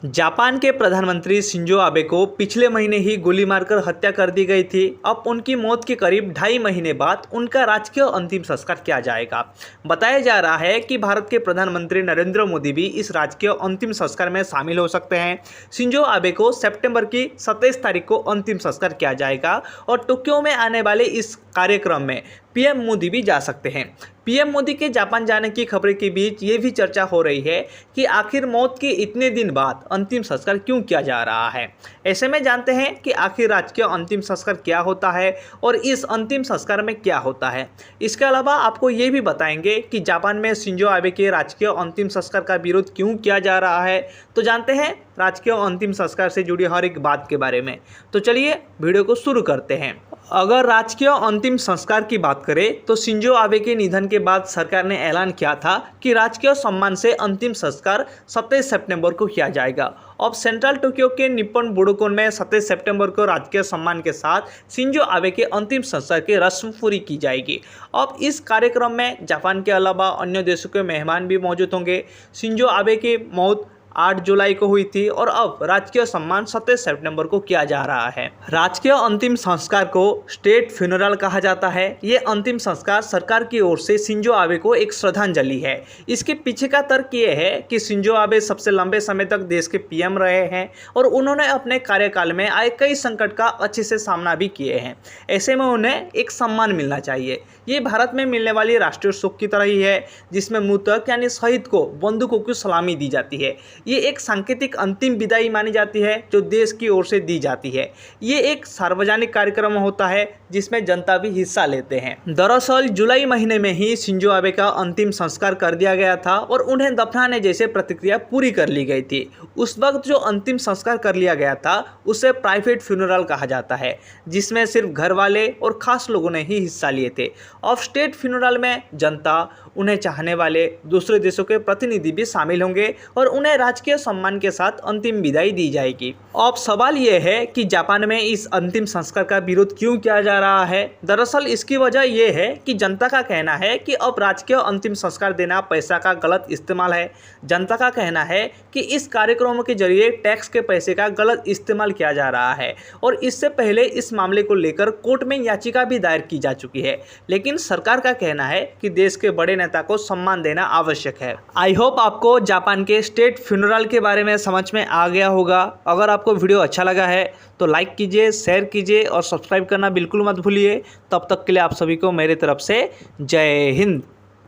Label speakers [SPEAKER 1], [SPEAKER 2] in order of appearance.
[SPEAKER 1] Japan के प्रधानमंत्री Shinzo Abe को पिछले महीने ही गोली मारकर हत्या कर दी गई थी। अब उनकी मौत के करीब 2.5 महीने बाद उनका राजकीय अंतिम संस्कार किया जाएगा। बताया जा रहा है कि भारत के प्रधानमंत्री नरेंद्र मोदी भी इस राजकीय अंतिम संस्कार में शामिल हो सकते हैं। शिंजो आबे को सितंबर की 27 तारीख को अंतिम संस्कार किया जाएगा और टोक्यो में आने वाले इस कार्यक्रम में पीएम मोदी भी जा सकते हैं। पीएम मोदी के जापान जाने की खबरों के बीच ये भी चर्चा हो रही है कि आखिर मौत के इतने दिन बाद अंतिम संस्कार क्यों किया जा रहा है। ऐसे में जानते हैं कि आखिर राजकीय अंतिम संस्कार क्या होता है और इस अंतिम संस्कार में क्या होता है। इसके अलावा आपको ये भी बताएंगे कि जापान में शिंजो आबे के राजकीय अंतिम संस्कार का विरोध क्यों किया जा रहा है। तो जानते हैं राजकीय अंतिम संस्कार से जुड़ी हर एक बात के बारे में। तो चलिए वीडियो को शुरू करते हैं। अगर राजकीय अंतिम संस्कार की बात करें तो शिंजो आबे के निधन के बाद सरकार ने ऐलान किया था कि राजकीय सम्मान से अंतिम संस्कार 27 सितंबर को किया जाएगा। अब सेंट्रल टोक्यो के निप्पन बुडोकन में 27 सितंबर को राजकीय सम्मान के साथ शिंजो आबे के अंतिम संस्कार की रस्म पूरी की जाएगी। अब इस कार्यक्रम में जापान के अलावा अन्य देशों के मेहमान भी मौजूद होंगे। शिंजो आबे की मौत 8 जुलाई को हुई थी और अब राजकीय सम्मान 27 सितंबर को किया जा रहा है। राजकीय अंतिम संस्कार को स्टेट फ्यूनरल कहा जाता है। ये अंतिम संस्कार सरकार की ओर से शिंजो आबे को एक श्रद्धांजलि है। इसके पीछे का तर्क ये है कि शिंजो आबे सबसे लंबे समय तक देश के पीएम रहे हैं और उन्होंने अपने कार्यकाल में आए कई संकट का अच्छे से सामना भी किए हैं। ऐसे में उन्हें एक सम्मान मिलना चाहिए। ये भारत में मिलने वाली राष्ट्रीय शोक की तरह ही है, जिसमें मृतक यानी शहीद को बंदूकों की सलामी दी जाती है। ये एक सांकेतिक अंतिम विदाई मानी जाती है जो देश की ओर से दी जाती है। ये एक सार्वजनिक कार्यक्रम होता है जिसमें जनता भी हिस्सा लेते हैं। दरअसल जुलाई महीने में ही शिंजो आबे का अंतिम संस्कार कर दिया गया था और उन्हें दफनाने जैसे प्रक्रिया पूरी कर ली गई थी। उस वक्त जो अंतिम संस्कार कर लिया गया था उसे प्राइवेट फ्यूनरल कहा जाता है, जिसमें सिर्फ घर वाले और खास लोगों ने ही हिस्सा लिए थे। और स्टेट फ्यूनरल में जनता, उन्हें चाहने वाले दूसरे देशों के प्रतिनिधि भी शामिल होंगे और उन्हें राजकीय सम्मान के साथ अंतिम विदाई दी जाएगी। अब सवाल यह है कि जापान में इस अंतिम संस्कार का विरोध क्यों किया जा रहा है। दरअसल इसकी वजह यह है कि जनता का कहना है कि अब राजकीय अंतिम संस्कार देना पैसा का गलत इस्तेमाल है। जनता का कहना है कि इस कार्यक्रमों के जरिए टैक्स के पैसे का गलत इस्तेमाल किया जा रहा है और इससे पहले इस मामले को लेकर कोर्ट में याचिका भी दायर की जा चुकी है। लेकिन सरकार का कहना है कि देश के बड़े नेता को सम्मान देना आवश्यक है। आई होप आपको जापान के स्टेट फ्यूनरल के बारे में समझ में आ गया होगा। अगर आपको वीडियो अच्छा लगा है तो लाइक कीजिए, शेयर कीजिए और सब्सक्राइब करना बिल्कुल मत भूलिए। तब तक के लिए आप सभी को मेरी तरफ से जय हिंद।